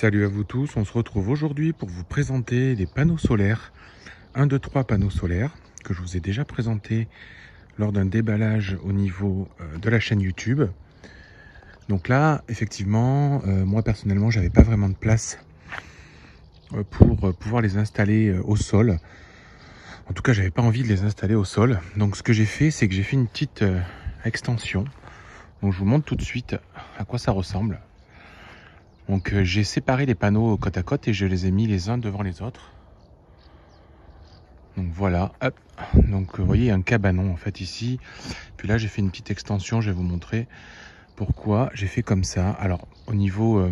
Salut à vous tous, on se retrouve aujourd'hui pour vous présenter les panneaux solaires. 1, 2, 3 panneaux solaires que je vous ai déjà présentés lors d'un déballage au niveau de la chaîne YouTube. Donc là, effectivement, moi personnellement, j'avais pas vraiment de place pour pouvoir les installer au sol. En tout cas, j'avais pas envie de les installer au sol. Donc ce que j'ai fait, c'est que j'ai fait une petite extension. Donc je vous montre tout de suite à quoi ça ressemble. Donc j'ai séparé les panneaux côte à côte et je les ai mis les uns devant les autres. Donc voilà, hop. Donc vous voyez, il y a un cabanon en fait ici. Puis là j'ai fait une petite extension, je vais vous montrer pourquoi j'ai fait comme ça. Alors au niveau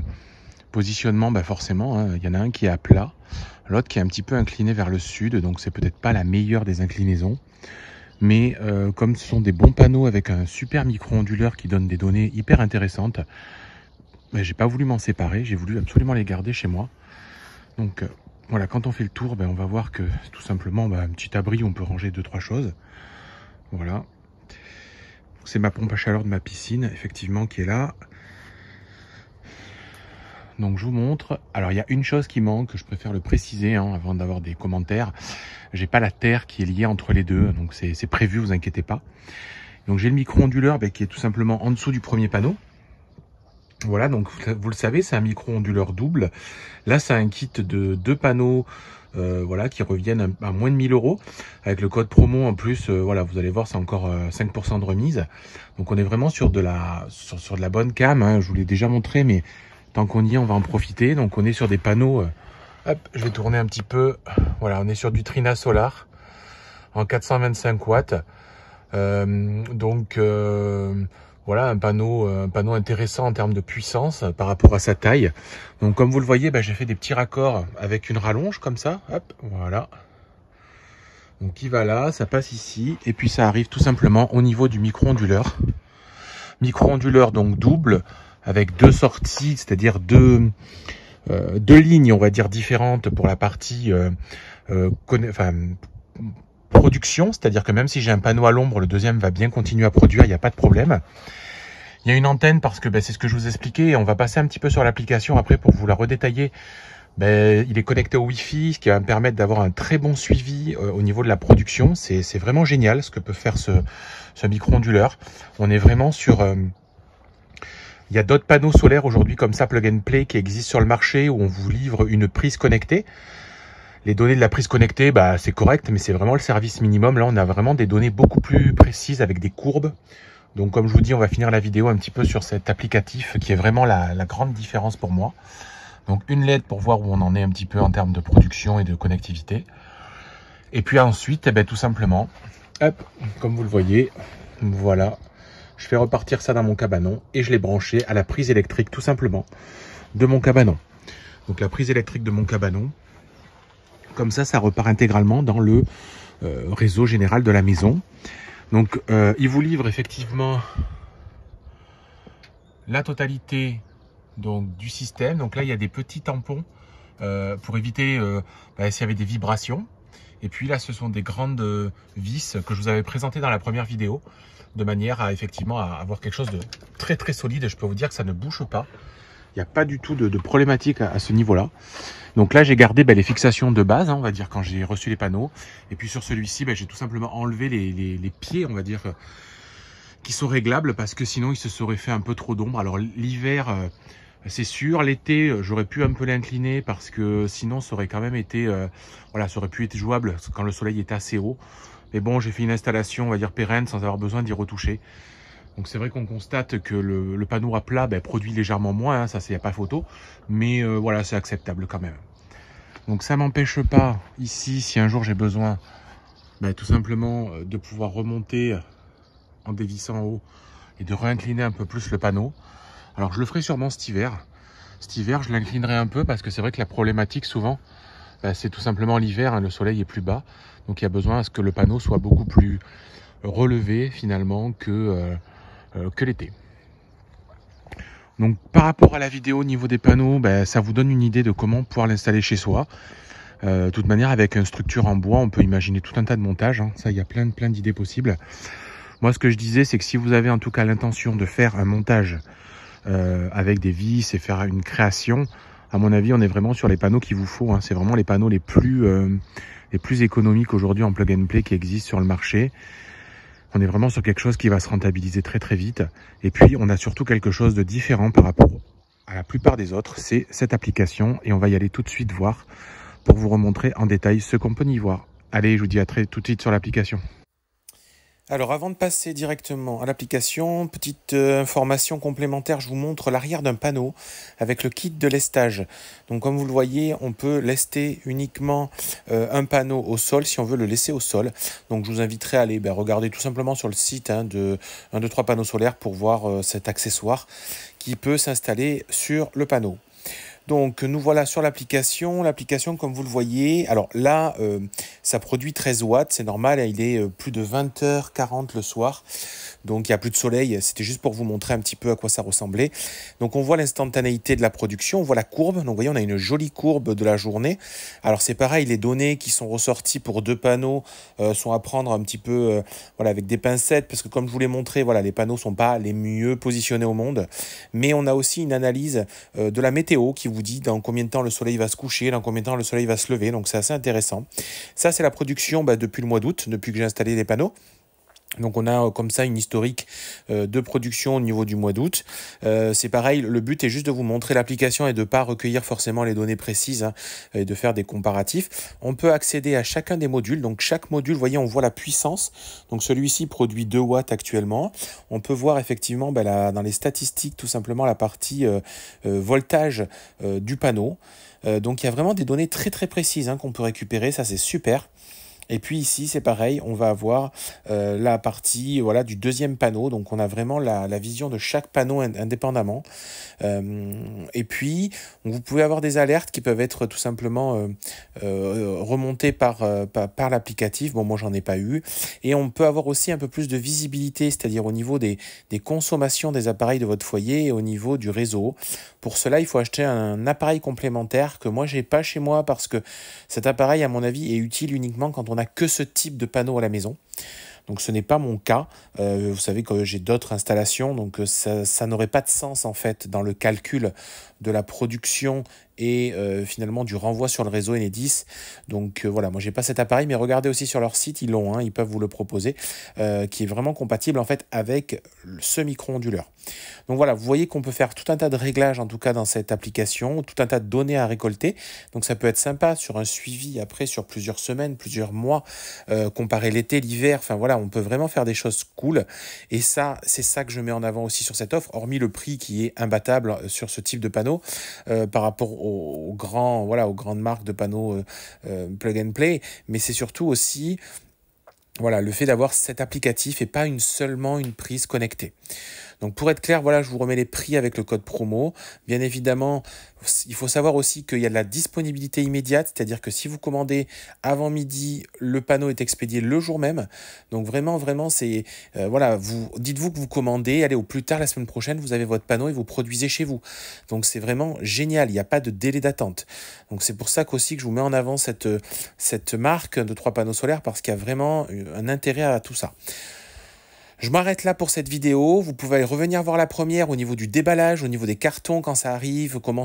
positionnement, bah forcément, hein, il y en a un qui est à plat, l'autre qui est un petit peu incliné vers le sud. Donc c'est peut-être pas la meilleure des inclinaisons. Mais comme ce sont des bons panneaux avec un super micro-onduleur qui donne des données hyper intéressantes, j'ai pas voulu m'en séparer, j'ai voulu absolument les garder chez moi. Donc voilà, quand on fait le tour, on va voir que tout simplement un petit abri où on peut ranger 2-3 choses. Voilà. C'est ma pompe à chaleur de ma piscine, effectivement, qui est là. Donc je vous montre. Alors il y a une chose qui manque, je préfère le préciser avant d'avoir des commentaires. J'ai pas la terre qui est liée entre les deux, donc c'est prévu, vous inquiétez pas. Donc j'ai le micro-onduleur qui est tout simplement en dessous du premier panneau. Voilà, donc vous le savez, c'est un micro-onduleur double. Là, c'est un kit de 2 panneaux voilà, qui reviennent à moins de 1000 €. Avec le code promo en plus, voilà, vous allez voir, c'est encore 5% de remise. Donc on est vraiment sur de la bonne cam, hein. Je vous l'ai déjà montré, mais tant qu'on y est, on va en profiter. Donc on est sur des panneaux, hop, je vais tourner un petit peu. Voilà, on est sur du Trina Solar en 425 watts. Voilà, un panneau intéressant en termes de puissance par rapport à sa taille. Donc comme vous le voyez, j'ai fait des petits raccords avec une rallonge comme ça. Hop, voilà. Donc il va là, ça passe ici. Et puis ça arrive tout simplement au niveau du micro-onduleur. Micro-onduleur donc double, avec 2 sorties, c'est-à-dire deux lignes, on va dire, différentes pour la partie production, c'est-à-dire que même si j'ai un panneau à l'ombre, le deuxième va bien continuer à produire, il n'y a pas de problème. Il y a une antenne parce que c'est ce que je vous expliquais, on va passer un petit peu sur l'application après pour vous la redétailler. Il est connecté au Wi-Fi, ce qui va me permettre d'avoir un très bon suivi au niveau de la production. C'est vraiment génial ce que peut faire ce micro-onduleur. On est vraiment sur... il y a d'autres panneaux solaires aujourd'hui comme ça, Plug and Play, qui existent sur le marché où on vous livre une prise connectée. Les données de la prise connectée, c'est correct, mais c'est vraiment le service minimum. Là, on a vraiment des données beaucoup plus précises avec des courbes. Donc, comme je vous dis, on va finir la vidéo un petit peu sur cet applicatif qui est vraiment la grande différence pour moi. Donc, une LED pour voir où on en est un petit peu en termes de production et de connectivité. Et puis ensuite, tout simplement, hop, comme vous le voyez, voilà, je fais repartir ça dans mon cabanon et je l'ai branché à la prise électrique tout simplement de mon cabanon. Donc, la prise électrique de mon cabanon. Comme ça repart intégralement dans le réseau général de la maison. Donc, il vous livre effectivement la totalité du système. Donc là, il y a des petits tampons pour éviter s'il y avait des vibrations. Et puis là, ce sont des grandes vis que je vous avais présentées dans la première vidéo, de manière à effectivement avoir quelque chose de très très solide. Je peux vous dire que ça ne bouge pas. Il n'y a pas du tout de problématique à ce niveau-là. Donc là, j'ai gardé les fixations de base, on va dire, quand j'ai reçu les panneaux. Et puis sur celui-ci, j'ai tout simplement enlevé les pieds, on va dire, qui sont réglables, parce que sinon, il se serait fait un peu trop d'ombre. Alors l'hiver, c'est sûr. L'été, j'aurais pu un peu l'incliner, parce que sinon, ça aurait quand même été... voilà, ça aurait pu être jouable quand le soleil était assez haut. Mais bon, j'ai fait une installation, on va dire, pérenne, sans avoir besoin d'y retoucher. Donc c'est vrai qu'on constate que le panneau à plat produit légèrement moins, ça il n'y a pas photo, mais voilà, c'est acceptable quand même. Donc ça m'empêche pas ici, si un jour j'ai besoin, tout simplement de pouvoir remonter en dévissant en haut et de réincliner un peu plus le panneau. Alors je le ferai sûrement cet hiver. Cet hiver, je l'inclinerai un peu parce que c'est vrai que la problématique souvent, c'est tout simplement l'hiver, le soleil est plus bas, donc il y a besoin à ce que le panneau soit beaucoup plus relevé finalement que l'été. Donc par rapport à la vidéo au niveau des panneaux, ça vous donne une idée de comment pouvoir l'installer chez soi. De toute manière, avec une structure en bois, on peut imaginer tout un tas de montages. Ça, il y a plein d'idées possibles. Moi, ce que je disais, c'est que si vous avez en tout cas l'intention de faire un montage avec des vis et faire une création, À mon avis, on est vraiment sur les panneaux qu'il vous faut, hein. C'est vraiment les panneaux les plus économiques aujourd'hui en plug and play qui existent sur le marché. On est vraiment sur quelque chose qui va se rentabiliser très très vite. Et puis, on a surtout quelque chose de différent par rapport à la plupart des autres. C'est cette application et on va y aller tout de suite voir pour vous remontrer en détail ce qu'on peut y voir. Allez, je vous dis à tout de suite sur l'application. Alors avant de passer directement à l'application, petite information complémentaire, je vous montre l'arrière d'un panneau avec le kit de lestage. Donc comme vous le voyez, on peut lester uniquement un panneau au sol si on veut le laisser au sol. Donc je vous inviterai à aller regarder tout simplement sur le site de 123 panneaux solaires pour voir cet accessoire qui peut s'installer sur le panneau. Donc nous voilà sur l'application. L'application, comme vous le voyez, alors là, ça produit 13 watts, c'est normal, il est plus de 20h40 le soir. Donc il n'y a plus de soleil, c'était juste pour vous montrer un petit peu à quoi ça ressemblait. Donc on voit l'instantanéité de la production, on voit la courbe. Donc vous voyez, on a une jolie courbe de la journée. Alors c'est pareil, les données qui sont ressorties pour 2 panneaux sont à prendre un petit peu voilà, avec des pincettes, parce que comme je vous l'ai montré, voilà, les panneaux ne sont pas les mieux positionnés au monde. Mais on a aussi une analyse de la météo qui vous dit dans combien de temps le soleil va se coucher, dans combien de temps le soleil va se lever. Donc c'est assez intéressant. Ça, c'est la production depuis le mois d'août, depuis que j'ai installé les panneaux. Donc on a comme ça une historique de production au niveau du mois d'août. C'est pareil, le but est juste de vous montrer l'application et de ne pas recueillir forcément les données précises et de faire des comparatifs. On peut accéder à chacun des modules. Donc chaque module, vous voyez, on voit la puissance. Donc celui-ci produit 2 watts actuellement. On peut voir effectivement dans les statistiques tout simplement la partie voltage du panneau. Donc il y a vraiment des données très très précises qu'on peut récupérer, ça c'est super. Et puis ici, c'est pareil, on va avoir la partie voilà, du deuxième panneau. Donc, on a vraiment la vision de chaque panneau indépendamment. Et puis, vous pouvez avoir des alertes qui peuvent être tout simplement remontées par l'applicatif. Bon, moi, j'en ai pas eu. Et on peut avoir aussi un peu plus de visibilité, c'est-à-dire au niveau des consommations des appareils de votre foyer et au niveau du réseau. Pour cela, il faut acheter un appareil complémentaire que moi, j'ai pas chez moi parce que cet appareil, à mon avis, est utile uniquement quand on n'a que ce type de panneau à la maison. Donc ce n'est pas mon cas. Vous savez que j'ai d'autres installations, donc ça n'aurait pas de sens en fait dans le calcul de la production et finalement du renvoi sur le réseau Enedis. Donc voilà, moi j'ai pas cet appareil, mais regardez aussi sur leur site, ils l'ont, ils peuvent vous le proposer, qui est vraiment compatible en fait avec ce micro-onduleur. Donc voilà, vous voyez qu'on peut faire tout un tas de réglages en tout cas dans cette application, tout un tas de données à récolter. Donc ça peut être sympa sur un suivi après sur plusieurs semaines, plusieurs mois, comparer l'été, l'hiver, enfin voilà, on peut vraiment faire des choses cool. Et ça, c'est ça que je mets en avant aussi sur cette offre, hormis le prix qui est imbattable sur ce type de panneau par rapport aux grandes marques de panneaux plug and play, mais c'est surtout aussi voilà, le fait d'avoir cet applicatif et pas seulement une prise connectée. Donc pour être clair, voilà, je vous remets les prix avec le code promo. Bien évidemment, il faut savoir aussi qu'il y a de la disponibilité immédiate, c'est-à-dire que si vous commandez avant midi, le panneau est expédié le jour même. Donc vraiment, c'est voilà, dites-vous que vous commandez, allez au plus tard la semaine prochaine, vous avez votre panneau et vous produisez chez vous. Donc c'est vraiment génial, il n'y a pas de délai d'attente. Donc c'est pour ça qu'aussi que je vous mets en avant cette marque de 3 panneaux solaires parce qu'il y a vraiment un intérêt à tout ça. Je m'arrête là pour cette vidéo. Vous pouvez revenir voir la première au niveau du déballage, au niveau des cartons quand ça arrive, comment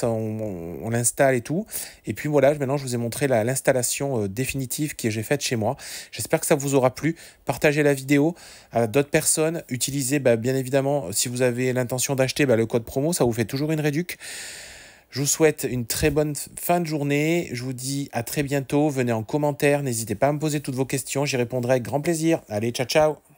on l'installe et tout. Et puis voilà, maintenant je vous ai montré l'installation définitive que j'ai faite chez moi. J'espère que ça vous aura plu. Partagez la vidéo à d'autres personnes. Utilisez bien évidemment, si vous avez l'intention d'acheter le code promo, ça vous fait toujours une réduc. Je vous souhaite une très bonne fin de journée. Je vous dis à très bientôt. Venez en commentaire. N'hésitez pas à me poser toutes vos questions. J'y répondrai avec grand plaisir. Allez, ciao, ciao!